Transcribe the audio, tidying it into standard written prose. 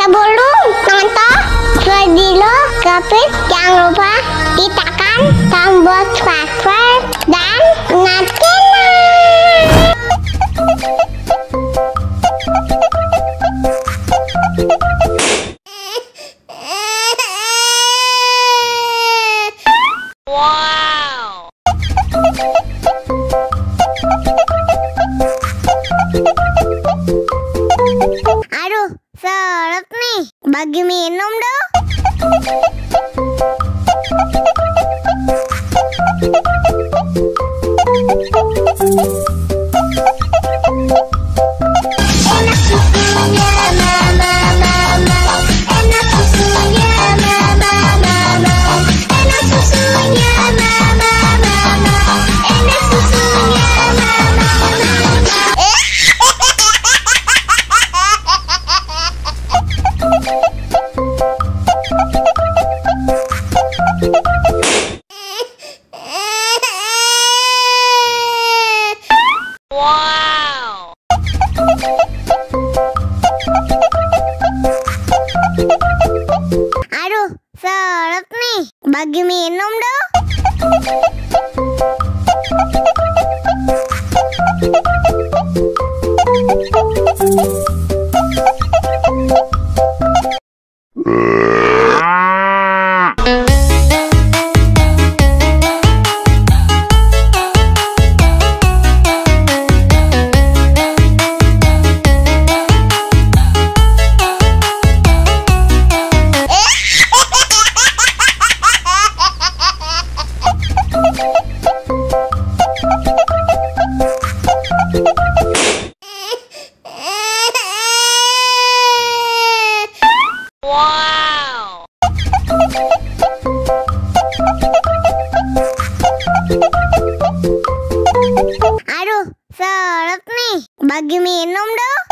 Sebelum nonton video Gavin, jangan lupa ditekan tombol subscribe dan nyalakan. Wow. Aduh, seret nih. Bagi minum dong. Enak susunya mama, enak susunya mama, enak susunya mama, enak susunya mama. Wow. Aduh, seret nih. Bagi minum dong. Wow. Aduh, seret nih. Bagi minum dong.